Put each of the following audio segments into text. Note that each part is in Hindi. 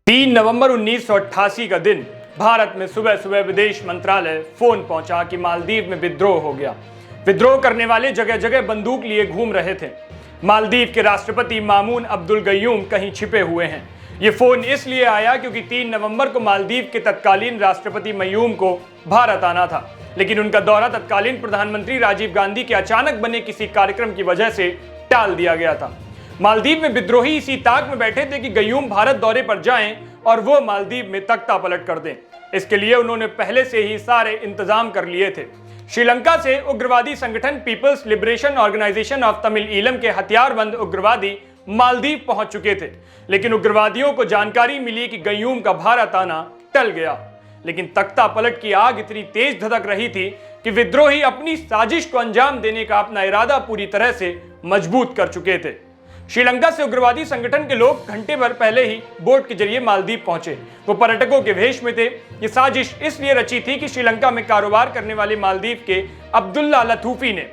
3 नवंबर 1988 का दिन भारत में सुबह सुबह विदेश मंत्रालय फोन पहुंचा कि मालदीव में विद्रोह हो गया। विद्रोह करने वाले जगह जगह बंदूक लिए घूम रहे थे। मालदीव के राष्ट्रपति मामून अब्दुल गयूम कहीं छिपे हुए हैं। ये फोन इसलिए आया क्योंकि 3 नवंबर को मालदीव के तत्कालीन राष्ट्रपति मयूम को भारत आना था, लेकिन उनका दौरा तत्कालीन प्रधानमंत्री राजीव गांधी के अचानक बने किसी कार्यक्रम की वजह से टाल दिया गया था। मालदीव में विद्रोही इसी ताक में बैठे थे कि गयूम भारत दौरे पर जाएं और वो मालदीव में तख्ता पलट कर दें। इसके लिए उन्होंने पहले से ही सारे इंतजाम कर लिए थे। श्रीलंका से उग्रवादी संगठन peoples liberation organisation of Tamil Eelam के हथियारबंद उग्रवादी मालदीव पहुंच चुके थे, लेकिन उग्रवादियों को जानकारी मिली कि गयूम का भारत आना टल गया। लेकिन तख्ता पलट की आग इतनी तेज धधक रही थी कि विद्रोही अपनी साजिश को अंजाम देने का अपना इरादा पूरी तरह से मजबूत कर चुके थे। श्रीलंका से उग्रवादी संगठन के लोग घंटे भर पहले ही बोट के जरिए मालदीव पहुंचे। वो पर्यटकों के वेश में थे। ये साजिश इसलिए रची थी कि श्रीलंका में कारोबार करने वाले मालदीव के अब्दुल्ला लथूफी ने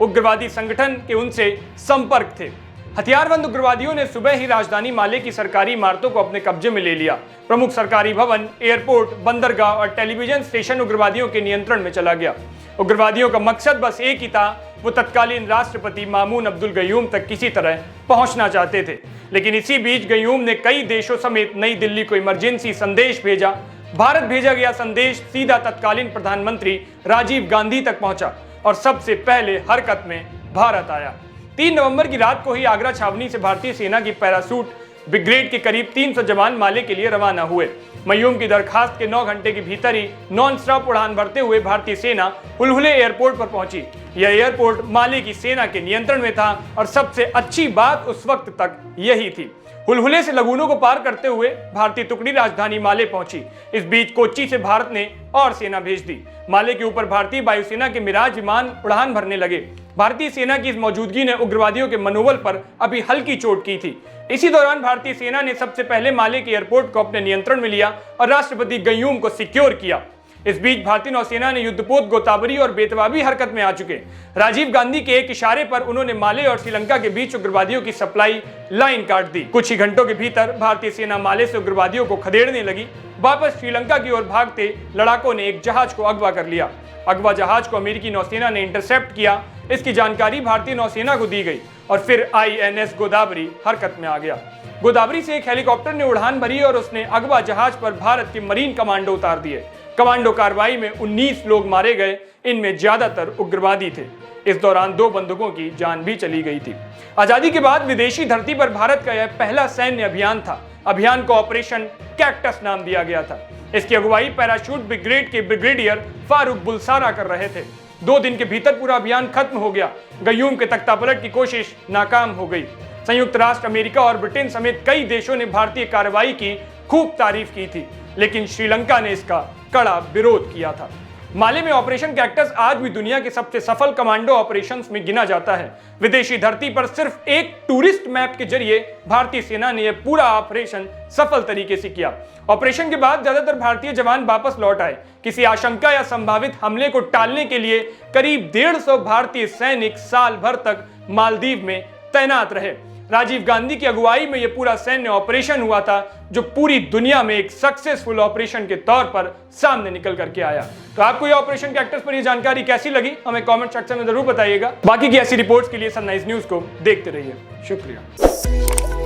उग्रवादी संगठन के उनसे संपर्क थे। हथियारबंद उग्रवादियों ने सुबह ही राजधानी माले की सरकारी इमारतों को अपने कब्जे में ले लिया। प्रमुख सरकारी भवन, एयरपोर्ट, बंदरगाह और टेलीविजन स्टेशन उग्रवादियों के नियंत्रण में चला गया। उग्रवादियों का मकसद बस एक ही था, वो तत्कालीन राष्ट्रपति मामून अब्दुल गयूम तक किसी तरह पहुंचना चाहते थे। लेकिन इसी बीच गयूम ने कई देशों समेत नई दिल्ली को इमरजेंसी संदेश भेजा। भारत भेजा गया संदेश सीधा तत्कालीन प्रधानमंत्री राजीव गांधी तक पहुंचा और सबसे पहले हरकत में भारत आया। 3 नवंबर की रात को ही आगरा छावनी से भारतीय सेना की पैरासूट ब्रिगेड के करीब 300 जवान माले के लिए रवाना हुए। मयूम की दरखास्त के 9 घंटे के भीतर ही नॉन स्टॉप उड़ान भरते हुए भारतीय सेना हुलहुले एयरपोर्ट पर पहुंची। यह एयरपोर्ट माले की सेना के नियंत्रण में था और सबसे अच्छी बात उस वक्त तक यही थी। हुलहुले से लगूनों को पार करते हुए भारतीय टुकड़ी राजधानी माले पहुंची। इस बीच कोच्चि से भारत ने और सेना भेज दी। माले के ऊपर भारतीय वायुसेना के मिराज विमान उड़ान भरने लगे। भारतीय सेना की इस मौजूदगी ने उग्रवादियों के मनोबल पर अभी हल्की चोट की थी। इसी दौरान भारतीय सेना ने सबसे पहले माले के एयरपोर्ट को अपने नियंत्रण में लिया और राष्ट्रपति गयूम को सिक्योर किया। इस बीच भारतीय नौसेना ने युद्धपोत गोतावरी और बेतवा भी हरकत में आ चुके। राजीव गांधी के एक इशारे पर उन्होंने माले और श्रीलंका के बीच उग्रवादियों की सप्लाई लाइन काट दी। कुछ ही घंटों के भीतर भारतीय सेना माले से उग्रवादियों को खदेड़ने लगी। वापस श्रीलंका की ओर भागते लड़ाकों ने एक जहाज को अगवा कर लिया। अगवा जहाज को अमेरिकी नौसेना ने इंटरसेप्ट किया। इसकी जानकारी भारतीय नौसेना को दी गई और फिर INS गोदावरी हरकत में आ गया। गोदावरी से एक हेलीकॉप्टर ने उड़ान भरी और उसने अगवा जहाज पर भारत के मरीन कमांडो उतार दिए। कमांडो कार्रवाई में 19 लोग मारे गए, इनमें ज्यादातर उग्रवादी थे। इस दौरान 2 बंदूकों की जान भी चली गई थी। आजादी के बाद विदेशी धरती पर भारत का यह पहला सैन्य अभियान था। अभियान को ऑपरेशन कैक्टस नाम दिया गया था। इसकी अगुवाई पैराशूट ब्रिगेड के ब्रिगेडियर फारूक बुलसारा कर रहे थे। 2 दिन के भीतर पूरा अभियान खत्म हो गया। गयूम के तख्तापलट की कोशिश नाकाम हो गई। संयुक्त राष्ट्र अमेरिका और ब्रिटेन समेत कई देशों ने भारतीय कार्रवाई की खूब तारीफ की थी, लेकिन श्रीलंका ने इसका कड़ा विरोध किया था। माले में ऑपरेशन कैक्टस आज भी दुनिया के सबसे सफल कमांडो ऑपरेशंस में गिना जाता है। विदेशी धरती पर सिर्फ एक टूरिस्ट मैप के जरिए भारतीय सेना ने यह पूरा ऑपरेशन सफल तरीके से किया। ऑपरेशन के बाद ज्यादातर भारतीय जवान वापस लौट आए। किसी आशंका या संभावित हमले को टालने के लिए करीब 150 भारतीय सैनिक साल भर तक मालदीव में तैनात रहे। राजीव गांधी की अगुवाई में यह पूरा सैन्य ऑपरेशन हुआ था, जो पूरी दुनिया में एक सक्सेसफुल ऑपरेशन के तौर पर सामने निकल करके आया। तो आपको ये ऑपरेशन कैक्टस पर ये जानकारी कैसी लगी, हमें कमेंट सेक्शन में जरूर बताइएगा। बाकी की ऐसी रिपोर्ट्स के लिए सनराइज न्यूज को देखते रहिए। शुक्रिया।